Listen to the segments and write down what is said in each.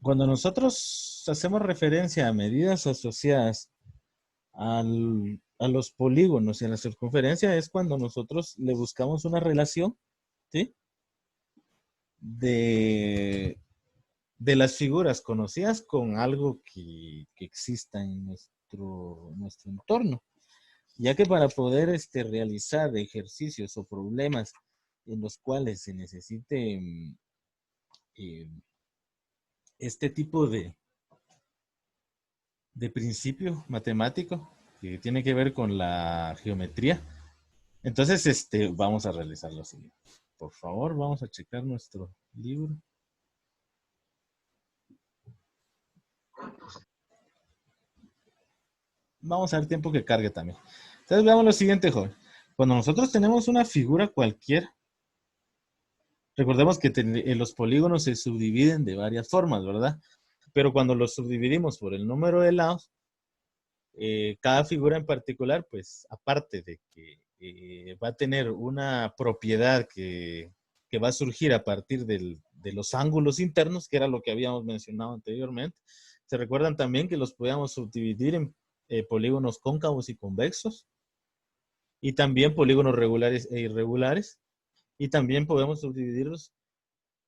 Cuando nosotros hacemos referencia a medidas asociadas a los polígonos y a la circunferencia, es cuando nosotros le buscamos una relación, ¿sí? de, de las figuras conocidas con algo que exista en nuestro entorno. Ya que para poder realizar ejercicios o problemas en los cuales se necesite eh, este tipo de principio matemático que tiene que ver con la geometría, entonces vamos a realizar lo siguiente. Por favor, vamos a checar nuestro libro. Vamos a dar tiempo que cargue también. Entonces veamos lo siguiente, joven. Cuando nosotros tenemos una figura cualquiera, recordemos que los polígonos se subdividen de varias formas, ¿verdad? Pero cuando los subdividimos por el número de lados, cada figura en particular, pues aparte de que va a tener una propiedad que va a surgir a partir de los ángulos internos, que era lo que habíamos mencionado anteriormente, se recuerdan también que los podíamos subdividir en polígonos cóncavos y convexos, y también polígonos regulares e irregulares, y también podemos subdividirlos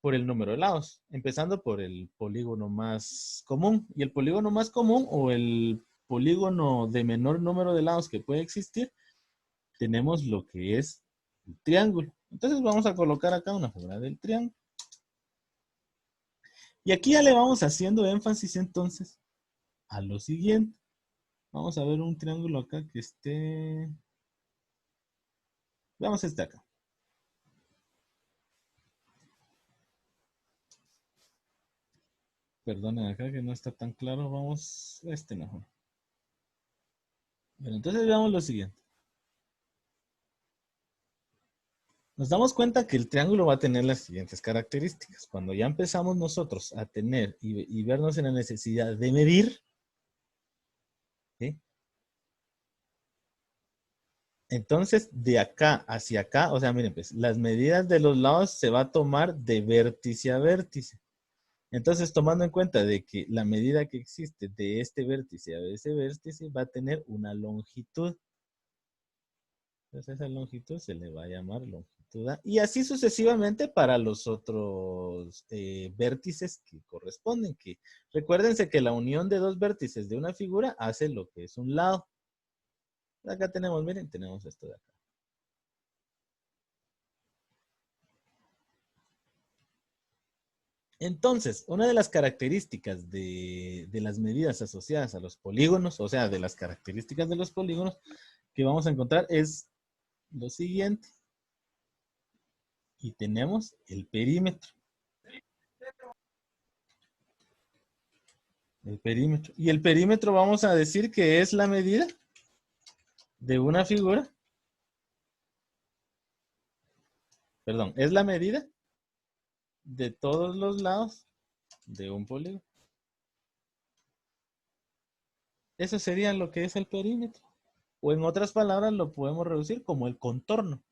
por el número de lados, empezando por el polígono más común. Y el polígono más común o el polígono de menor número de lados que puede existir, tenemos lo que es el triángulo. Entonces vamos a colocar acá una figura del triángulo. Y aquí ya le vamos haciendo énfasis entonces a lo siguiente. Vamos a ver un triángulo acá que esté... Veamos este acá. Perdonen acá que no está tan claro. Vamos a este mejor. Bueno, entonces veamos lo siguiente. Nos damos cuenta que el triángulo va a tener las siguientes características. Cuando ya empezamos nosotros a tener y vernos en la necesidad de medir, ¿sí? Entonces de acá hacia acá, o sea, miren, pues las medidas de los lados se va a tomar de vértice a vértice. Entonces, tomando en cuenta de que la medida que existe de este vértice a ese vértice va a tener una longitud. Entonces, esa longitud se le va a llamar longitud A. Y así sucesivamente para los otros vértices que corresponden. Que recuérdense que la unión de dos vértices de una figura hace lo que es un lado. Acá tenemos, miren, tenemos esto de acá. Entonces, una de las características de las medidas asociadas a los polígonos, o sea, de las características de los polígonos que vamos a encontrar es lo siguiente. Y tenemos el perímetro. El perímetro. Y el perímetro vamos a decir que es la medida de una figura. Perdón, es la medida de todos los lados de un polígono. Eso sería lo que es el perímetro. O en otras palabras lo podemos reducir como el contorno.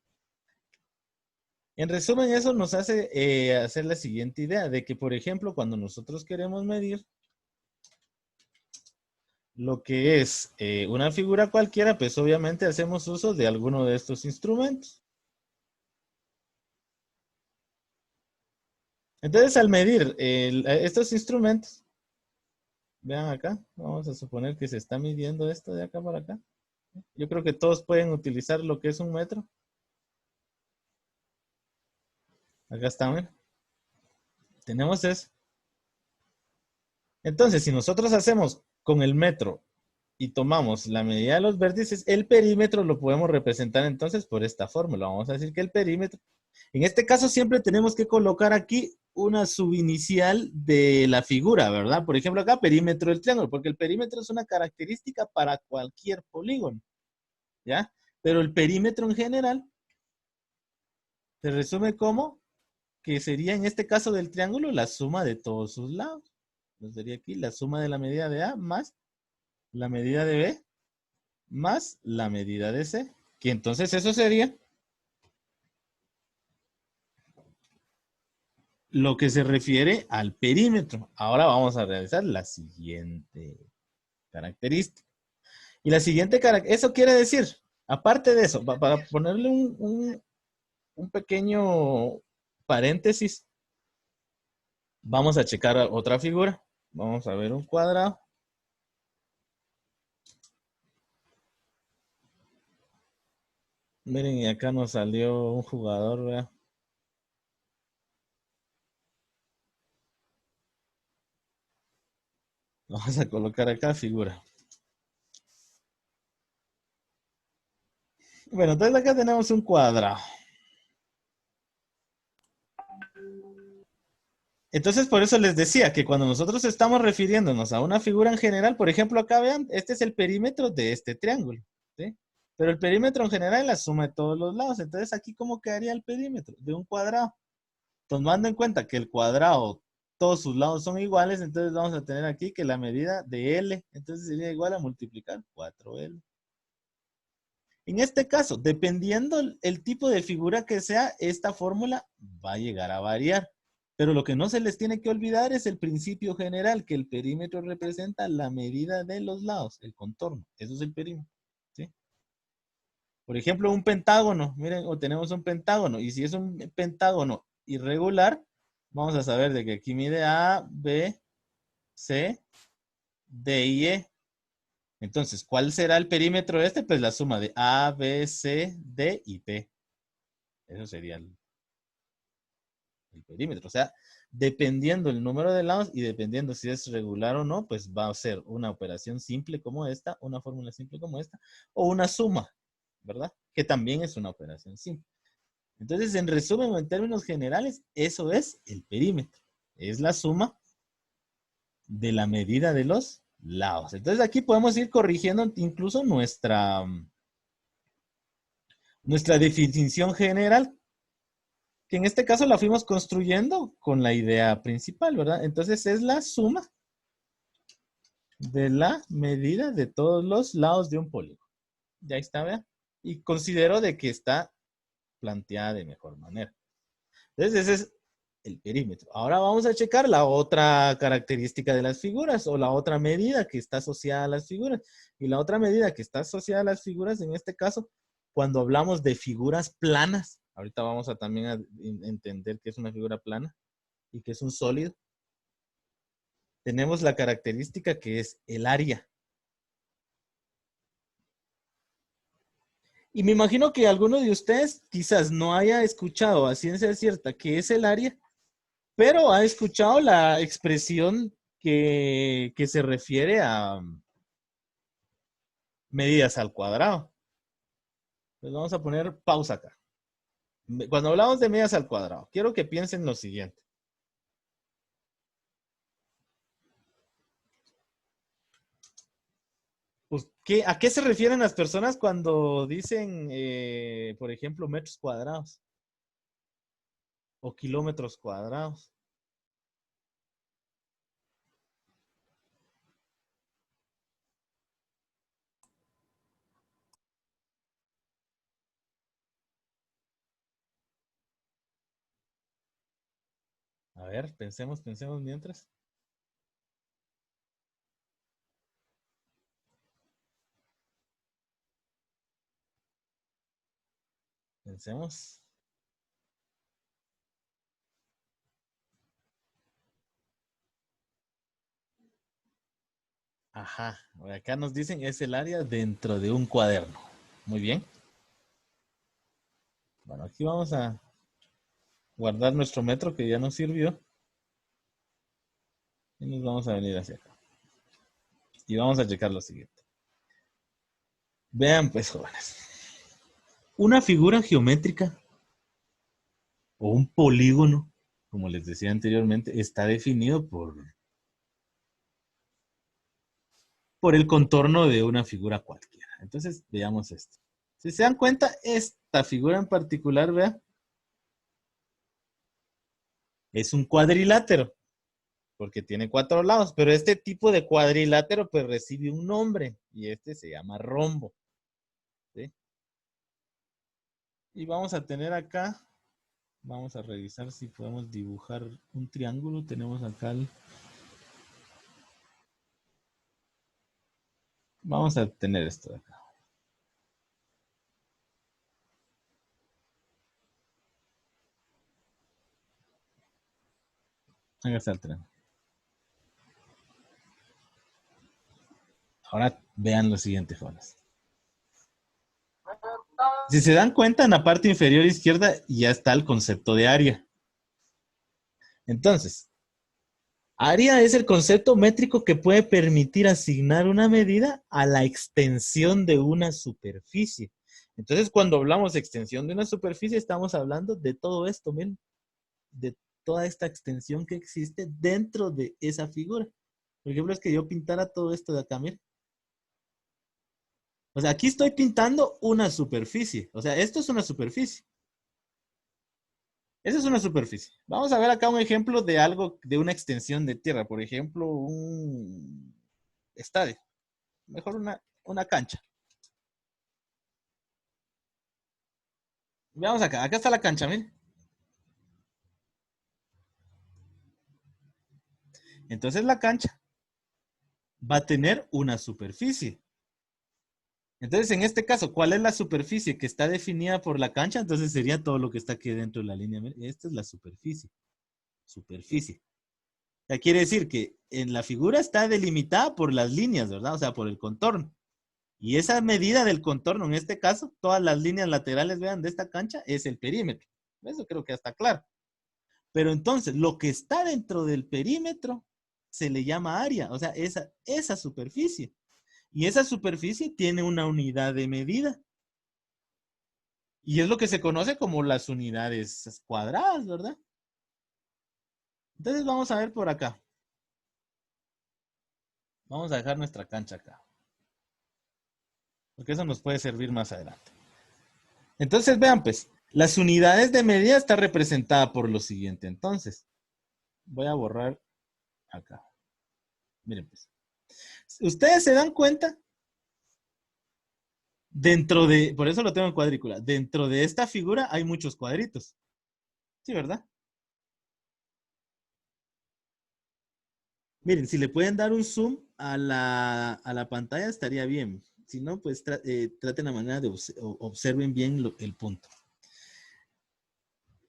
En resumen, eso nos hace hacer la siguiente idea de que, por ejemplo, cuando nosotros queremos medir lo que es una figura cualquiera, pues obviamente hacemos uso de alguno de estos instrumentos. Entonces, al medir estos instrumentos, vean acá, vamos a suponer que se está midiendo esto de acá para acá. Yo creo que todos pueden utilizar lo que es un metro. Acá está, ¿ven? Tenemos eso. Entonces, si nosotros hacemos con el metro y tomamos la medida de los vértices, el perímetro lo podemos representar entonces por esta fórmula. Vamos a decir que el perímetro, en este caso siempre tenemos que colocar aquí una subinicial de la figura, ¿verdad? Por ejemplo, acá perímetro del triángulo, porque el perímetro es una característica para cualquier polígono, ¿ya? Pero el perímetro en general se resume como que sería en este caso del triángulo la suma de todos sus lados. Entonces sería aquí la suma de la medida de A más la medida de B más la medida de C. Que entonces eso sería lo que se refiere al perímetro. Ahora vamos a realizar la siguiente característica. Y la siguiente característica, eso quiere decir, aparte de eso, para ponerle un pequeño paréntesis, vamos a checar otra figura. Vamos a ver un cuadrado. Miren, y acá nos salió un jugador, ¿verdad? Vamos a colocar acá figura. Bueno, entonces acá tenemos un cuadrado. Entonces, por eso les decía que cuando nosotros estamos refiriéndonos a una figura en general, por ejemplo, acá vean, este es el perímetro de este triángulo, ¿sí? Pero el perímetro en general es la suma de todos los lados. Entonces, aquí, ¿cómo quedaría el perímetro de un cuadrado? Tomando en cuenta que el cuadrado, todos sus lados son iguales, entonces vamos a tener aquí que la medida de L, entonces sería igual a multiplicar 4L. En este caso, dependiendo el tipo de figura que sea, esta fórmula va a llegar a variar. Pero lo que no se les tiene que olvidar es el principio general, que el perímetro representa la medida de los lados, el contorno. Eso es el perímetro, ¿sí? Por ejemplo, un pentágono. Miren, o tenemos un pentágono. Y si es un pentágono irregular, vamos a saber de que aquí mide A, B, C, D y E. Entonces, ¿cuál será el perímetro de este? Pues la suma de A, B, C, D y P. Eso sería el perímetro. O sea, dependiendo el número de lados y dependiendo si es regular o no, pues va a ser una operación simple como esta, una fórmula simple como esta, o una suma, ¿verdad? Que también es una operación simple. Entonces, en resumen o en términos generales, eso es el perímetro. Es la suma de la medida de los lados. Entonces, aquí podemos ir corrigiendo incluso nuestra definición general, que en este caso la fuimos construyendo con la idea principal, ¿verdad? Entonces es la suma de la medida de todos los lados de un polígono. Ya está, ¿verdad? Y considero de que está planteada de mejor manera. Entonces ese es el perímetro. Ahora vamos a checar la otra característica de las figuras o la otra medida que está asociada a las figuras. Y la otra medida que está asociada a las figuras, en este caso, cuando hablamos de figuras planas, ahorita vamos a también a entender qué es una figura plana y qué es un sólido. Tenemos la característica que es el área. Y me imagino que alguno de ustedes quizás no haya escuchado a ciencia cierta qué es el área, pero ha escuchado la expresión que se refiere a medidas al cuadrado. Entonces vamos a poner pausa acá. Cuando hablamos de medidas al cuadrado, quiero que piensen lo siguiente. Pues, ¿a qué se refieren las personas cuando dicen, por ejemplo, metros cuadrados o kilómetros cuadrados? A ver, pensemos mientras. Pensemos. Ajá, acá nos dicen es el área dentro de un cuaderno. Muy bien. Bueno, aquí vamos a guardar nuestro metro que ya nos sirvió y nos vamos a venir hacia acá. Y vamos a checar lo siguiente. Vean pues, jóvenes. Una figura geométrica o un polígono, como les decía anteriormente, está definido por el contorno de una figura cualquiera. Entonces, veamos esto. Si se dan cuenta, esta figura en particular, vea, es un cuadrilátero, porque tiene 4 lados, pero este tipo de cuadrilátero pues recibe un nombre y este se llama rombo, ¿sí? Y vamos a tener acá Vamos a revisar si podemos dibujar un triángulo. Tenemos acá Vamos a tener esto de acá. Acá está el triángulo. Ahora vean lo siguiente, jóvenes. Si se dan cuenta, en la parte inferior izquierda ya está el concepto de área. Entonces, área es el concepto métrico que puede permitir asignar una medida a la extensión de una superficie. Entonces, cuando hablamos de extensión de una superficie, estamos hablando de todo esto, miren, de toda esta extensión que existe dentro de esa figura. Por ejemplo, es que yo pintara todo esto de acá, miren. O sea, aquí estoy pintando una superficie. O sea, esto es una superficie. Esa es una superficie. Vamos a ver acá un ejemplo de algo, de una extensión de tierra. Por ejemplo, un estadio. Mejor una cancha. Veamos acá. Acá está la cancha, miren. Entonces la cancha va a tener una superficie. Entonces, en este caso, ¿cuál es la superficie que está definida por la cancha? Entonces sería todo lo que está aquí dentro de la línea. Esta es la superficie. Superficie. Ya quiere decir que en la figura está delimitada por las líneas, ¿verdad? O sea, por el contorno. Y esa medida del contorno, en este caso, todas las líneas laterales, vean, de esta cancha, es el perímetro. Eso creo que ya está claro. Pero entonces, lo que está dentro del perímetro se le llama área, o sea, esa superficie. Y esa superficie tiene una unidad de medida. Y es lo que se conoce como las unidades cuadradas, ¿verdad? Entonces vamos a ver por acá. Vamos a dejar nuestra cancha acá. Porque eso nos puede servir más adelante. Entonces vean pues, las unidades de medida está representada por lo siguiente. Entonces, voy a borrar acá. Miren pues. Ustedes se dan cuenta, por eso lo tengo en cuadrícula, dentro de esta figura hay muchos cuadritos. Sí, ¿verdad? Miren, si le pueden dar un zoom a la pantalla estaría bien. Si no, pues traten la manera de observen bien el punto.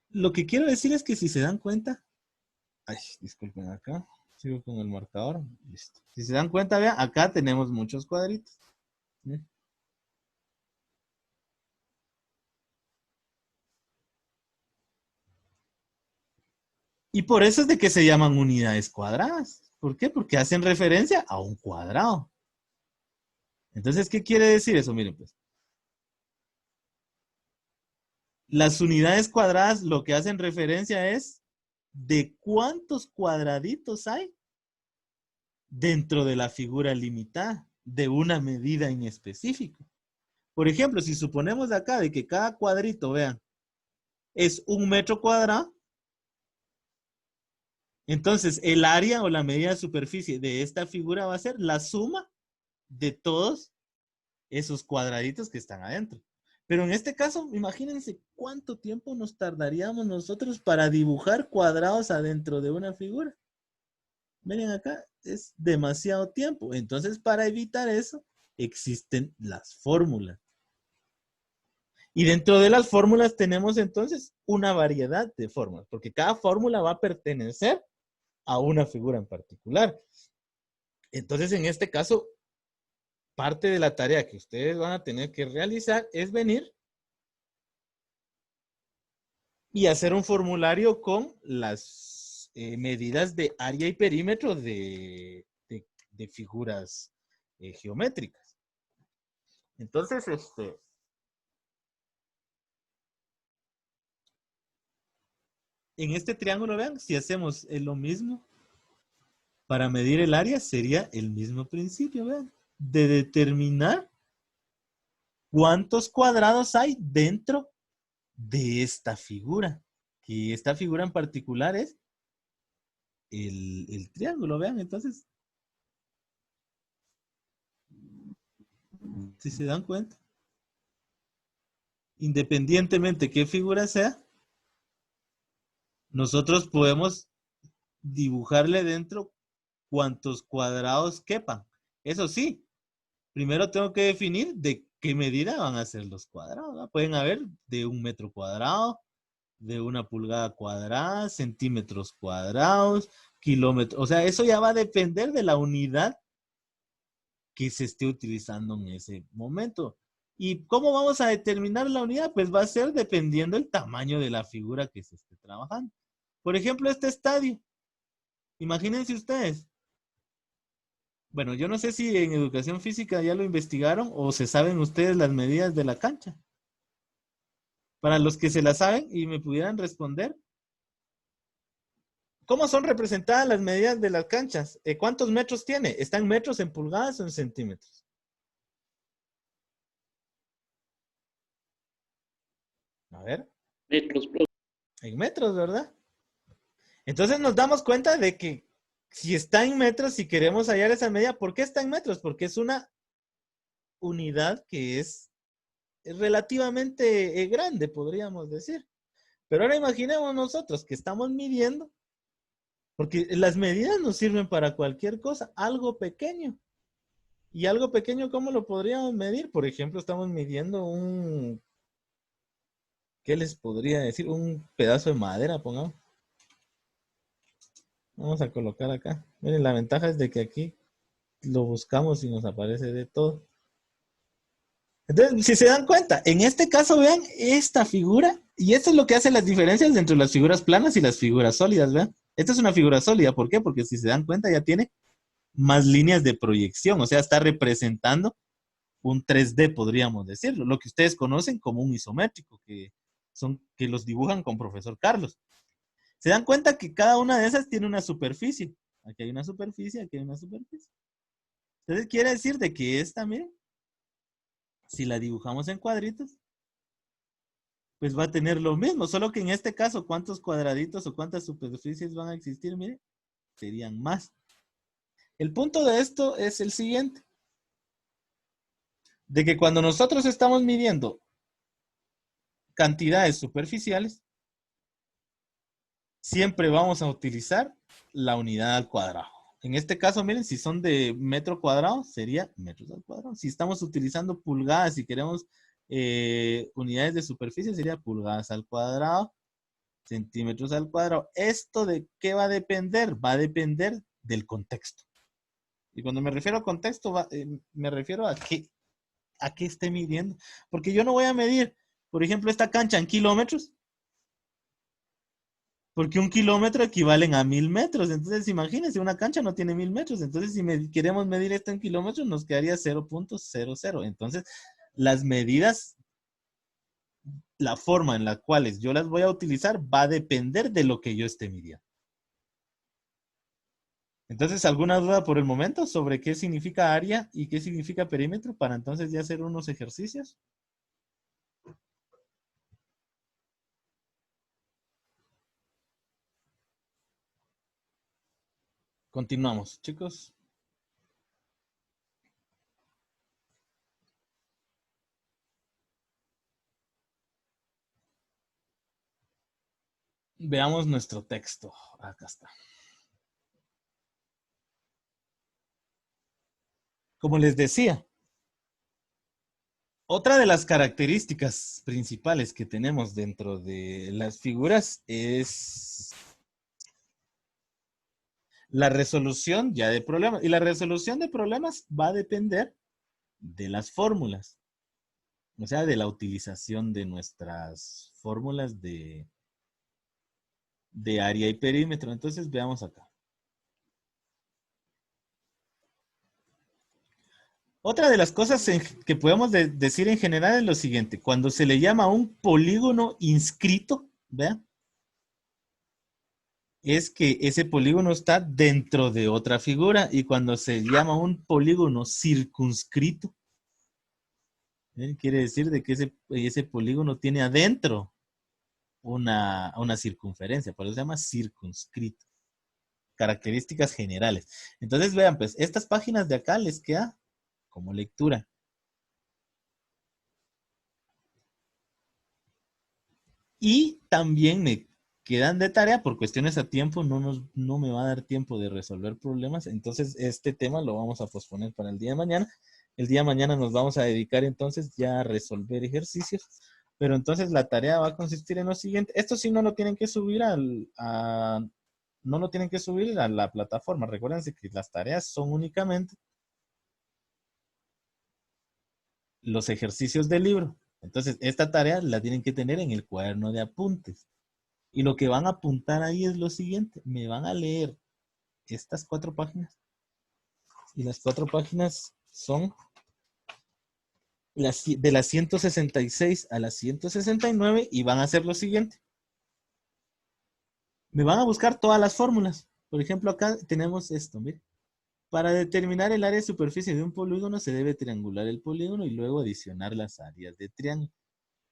Lo que quiero decir es que si se dan cuenta, ay, disculpen acá, sigo con el marcador, listo. Si se dan cuenta, vean, acá tenemos muchos cuadritos. ¿Sí? Y por eso es de que se llaman unidades cuadradas. ¿Por qué? Porque hacen referencia a un cuadrado. Entonces, ¿qué quiere decir eso? Miren, pues, las unidades cuadradas lo que hacen referencia es de cuántos cuadraditos hay dentro de la figura limitada de una medida en específico. Por ejemplo, si suponemos de acá de que cada cuadrito, vean, es 1 metro cuadrado, entonces el área o la medida de superficie de esta figura va a ser la suma de todos esos cuadraditos que están adentro. Pero en este caso, imagínense cuánto tiempo nos tardaríamos nosotros para dibujar cuadrados adentro de una figura. Miren acá, es demasiado tiempo. Entonces, para evitar eso, existen las fórmulas. Y dentro de las fórmulas tenemos entonces una variedad de fórmulas, porque cada fórmula va a pertenecer a una figura en particular. Entonces, en este caso, parte de la tarea que ustedes van a tener que realizar es venir y hacer un formulario con las medidas de área y perímetro de figuras geométricas. Entonces, en este triángulo, vean, si hacemos lo mismo, para medir el área sería el mismo principio, vean, de determinar cuántos cuadrados hay dentro de esta figura. Y esta figura en particular es el triángulo, vean, entonces, si se dan cuenta, independientemente qué figura sea, nosotros podemos dibujarle dentro cuantos cuadrados quepan. Eso sí, primero tengo que definir de qué medida van a ser los cuadrados, ¿no? Pueden haber de 1 metro cuadrado, de 1 pulgada cuadrada, centímetros cuadrados, kilómetros. O sea, eso ya va a depender de la unidad que se esté utilizando en ese momento. ¿Y cómo vamos a determinar la unidad? Pues va a ser dependiendo del tamaño de la figura que se esté trabajando. Por ejemplo, este estadio. Imagínense ustedes. Bueno, yo no sé si en educación física ya lo investigaron o se saben ustedes las medidas de la cancha. Para los que se la saben y me pudieran responder, ¿cómo son representadas las medidas de las canchas? ¿Cuántos metros tiene? ¿Está en metros, en pulgadas o en centímetros? A ver. Metros, profe. En metros, ¿verdad? Entonces nos damos cuenta de que si está en metros, si queremos hallar esa medida, ¿por qué está en metros? Porque es una unidad que es relativamente grande, podríamos decir. Pero ahora imaginemos nosotros que estamos midiendo, porque las medidas nos sirven para cualquier cosa, algo pequeño. Y algo pequeño, ¿cómo lo podríamos medir? Por ejemplo, estamos midiendo ¿qué les podría decir? Un pedazo de madera, pongamos. Vamos a colocar acá. Miren, la ventaja es de que aquí lo buscamos y nos aparece de todo. Entonces, si se dan cuenta, en este caso vean esta figura, y esto es lo que hace las diferencias entre las figuras planas y las figuras sólidas, vean. Esta es una figura sólida, ¿por qué? Porque si se dan cuenta ya tiene más líneas de proyección, o sea, está representando un 3D, podríamos decirlo, lo que ustedes conocen como un isométrico, que los dibujan con profesor Carlos. Se dan cuenta que cada una de esas tiene una superficie. Aquí hay una superficie, aquí hay una superficie. Entonces quiere decir de que esta, miren, si la dibujamos en cuadritos, pues va a tener lo mismo, solo que en este caso, ¿cuántos cuadraditos o cuántas superficies van a existir? Miren, serían más. El punto de esto es el siguiente, de que cuando nosotros estamos midiendo cantidades superficiales, siempre vamos a utilizar la unidad al cuadrado. En este caso, miren, si son de metro cuadrado, sería metros al cuadrado. Si estamos utilizando pulgadas y queremos unidades de superficie, sería pulgadas al cuadrado, centímetros al cuadrado. ¿Esto de qué va a depender? Va a depender del contexto. Y cuando me refiero a contexto, me refiero a qué esté midiendo. Porque yo no voy a medir, por ejemplo, esta cancha en kilómetros, porque 1 kilómetro equivalen a 1000 metros. Entonces, imagínense, una cancha no tiene 1000 metros. Entonces, si queremos medir esto en kilómetros, nos quedaría 0.00. Entonces, las medidas, la forma en la cual yo las voy a utilizar va a depender de lo que yo esté midiendo. Entonces, ¿alguna duda por el momento sobre qué significa área y qué significa perímetro para entonces ya hacer unos ejercicios? Continuamos, chicos. Veamos nuestro texto. Acá está. Como les decía, otra de las características principales que tenemos dentro de las figuras es la resolución ya de problemas. Y la resolución de problemas va a depender de las fórmulas. O sea, de la utilización de nuestras fórmulas de área y perímetro. Entonces, veamos acá. Otra de las cosas que podemos decir en general es lo siguiente. Cuando se le llama un polígono inscrito, ¿vean? Es que ese polígono está dentro de otra figura y cuando se llama un polígono circunscrito, quiere decir de que ese polígono tiene adentro una circunferencia, por eso se llama circunscrito. Características generales. Entonces vean, pues estas páginas de acá les queda como lectura. Y también quedan de tarea por cuestiones a tiempo, no me va a dar tiempo de resolver problemas, entonces este tema lo vamos a posponer para el día de mañana. El día de mañana nos vamos a dedicar entonces ya a resolver ejercicios, pero entonces la tarea va a consistir en lo siguiente. Esto sí no lo tienen que subir no lo tienen que subir a la plataforma. Recuérdense que las tareas son únicamente los ejercicios del libro. Entonces, esta tarea la tienen que tener en el cuaderno de apuntes. Y lo que van a apuntar ahí es lo siguiente. Me van a leer estas 4 páginas. Y las 4 páginas son de las 166 a las 169 y van a hacer lo siguiente. Me van a buscar todas las fórmulas. Por ejemplo, acá tenemos esto, mire. Para determinar el área de superficie de un polígono se debe triangular el polígono y luego adicionar las áreas de triángulo.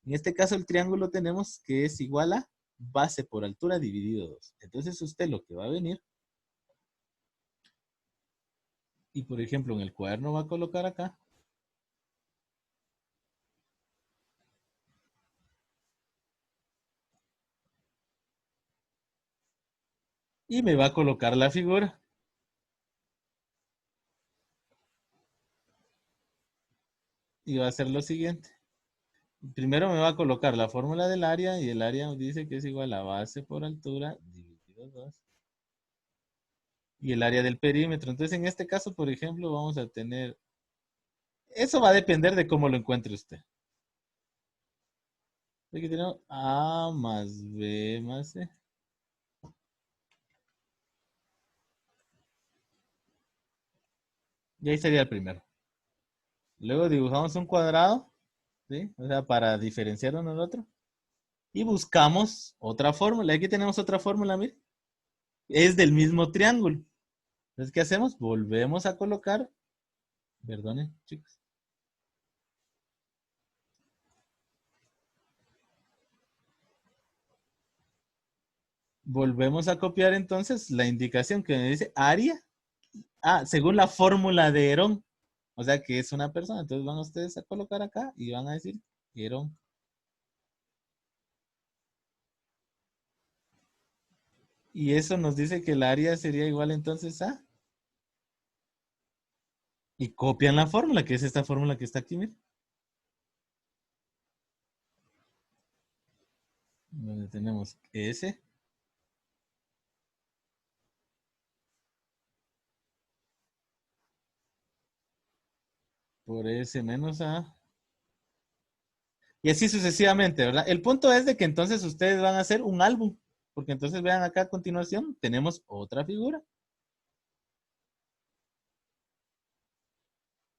En este caso el triángulo tenemos que es igual a base por altura dividido 2. Entonces usted lo que va a venir y por ejemplo en el cuaderno va a colocar acá y me va a colocar la figura. Y va a hacer lo siguiente. Primero me va a colocar la fórmula del área y el área dice que es igual a base por altura dividido 2. Y el área del perímetro. Entonces en este caso, por ejemplo, vamos a tener... Eso va a depender de cómo lo encuentre usted. Aquí tenemos A más B más C. Y ahí sería el primero. Luego dibujamos un cuadrado, ¿sí? O sea, para diferenciar uno del otro. Y buscamos otra fórmula. Aquí tenemos otra fórmula, mire. Es del mismo triángulo. Entonces, ¿qué hacemos? Volvemos a colocar, perdonen, chicos. Volvemos a copiar entonces la indicación que me dice área. Ah, según la fórmula de Herón. O sea, que es una persona. Entonces van ustedes a colocar acá y van a decir Herón. Y eso nos dice que el área sería igual entonces a... Y copian la fórmula, que es esta fórmula que está aquí, miren. Donde tenemos S por S menos A. Y así sucesivamente, ¿verdad? El punto es de que entonces ustedes van a hacer un álbum. Porque entonces vean acá a continuación, tenemos otra figura.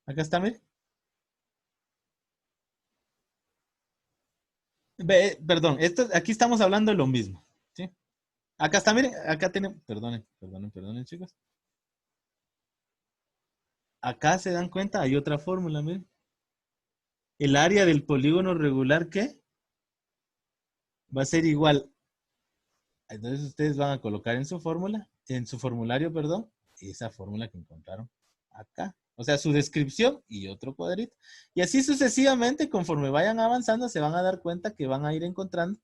Acá está, miren. Perdón, aquí estamos hablando de lo mismo. ¿Sí? Acá está, miren, acá tenemos, perdonen, chicos. Acá se dan cuenta, hay otra fórmula, miren. El área del polígono regular, ¿qué? Va a ser igual. Entonces ustedes van a colocar en su fórmula, en su formulario, perdón, esa fórmula que encontraron acá. O sea, su descripción y otro cuadrito. Y así sucesivamente, conforme vayan avanzando, se van a dar cuenta que van a ir encontrando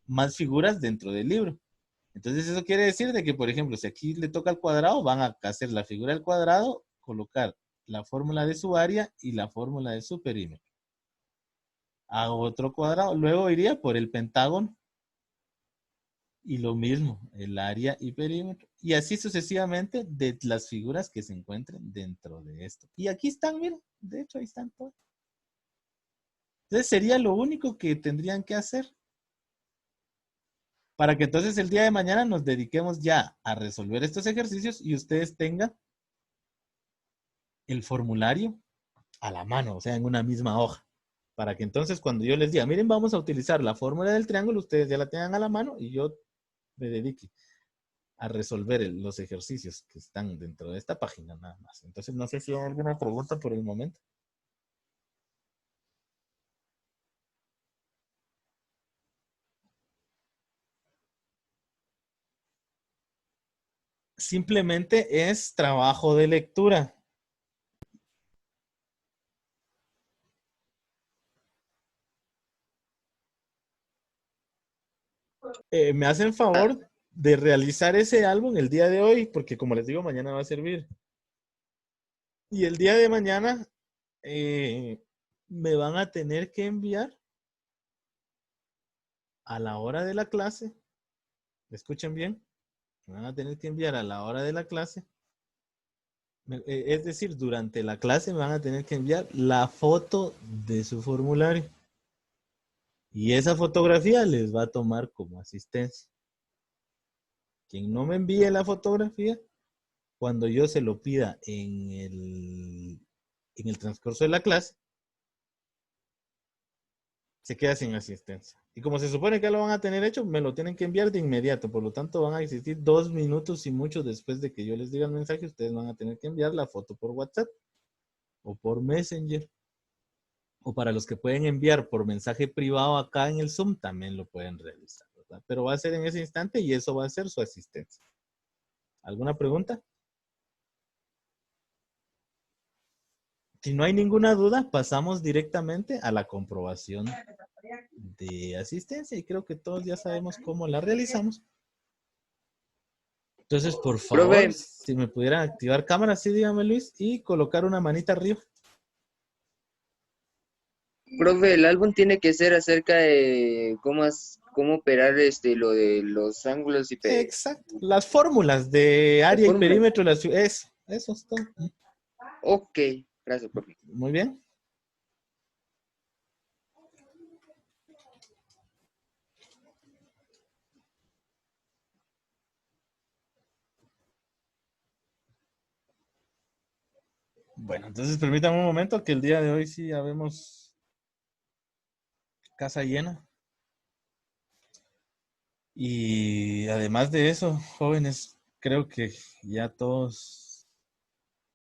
más figuras dentro del libro. Entonces eso quiere decir de que, por ejemplo, si aquí le toca al cuadrado, van a hacer la figura del cuadrado, colocar la fórmula de su área y la fórmula de su perímetro. A otro cuadrado. Luego iría por el pentágono y lo mismo, el área y perímetro. Y así sucesivamente de las figuras que se encuentren dentro de esto. Y aquí están, miren, de hecho ahí están todas. Entonces sería lo único que tendrían que hacer para que entonces el día de mañana nos dediquemos ya a resolver estos ejercicios y ustedes tengan el formulario a la mano, o sea, en una misma hoja. Para que entonces cuando yo les diga, miren, vamos a utilizar la fórmula del triángulo, ustedes ya la tengan a la mano y yo me dedique a resolver los ejercicios que están dentro de esta página nada más. Entonces, no sé si hay alguna pregunta por el momento. Simplemente es trabajo de lectura. Me hacen favor de realizar ese álbum el día de hoy, porque como les digo, mañana va a servir. Y el día de mañana me van a tener que enviar a la hora de la clase. Escuchen bien, me van a tener que enviar a la hora de la clase. Es decir, durante la clase me van a tener que enviar la foto de su formulario. Y esa fotografía les va a tomar como asistencia. Quien no me envíe la fotografía, cuando yo se lo pida en el transcurso de la clase, se queda sin asistencia. Y como se supone que lo van a tener hecho, me lo tienen que enviar de inmediato. Por lo tanto, van a existir 2 minutos y mucho después de que yo les diga el mensaje, ustedes van a tener que enviar la foto por WhatsApp o por Messenger. O para los que pueden enviar por mensaje privado acá en el Zoom, también lo pueden realizar, ¿verdad? Pero va a ser en ese instante y eso va a ser su asistencia. ¿Alguna pregunta? Si no hay ninguna duda, pasamos directamente a la comprobación de asistencia y creo que todos ya sabemos cómo la realizamos. Entonces, por favor, Profe, si me pudieran activar cámara, sí, dígame Luis, y colocar una manita arriba. profe, el álbum tiene que ser acerca de cómo operar lo de los ángulos y Exacto. Las fórmulas de las área y fórmulas. perímetro, eso es todo. Ok, gracias, profe. Muy bien. Bueno, entonces permítame un momento que el día de hoy sí ya vemos casa llena. Y además de eso, jóvenes, creo que ya todos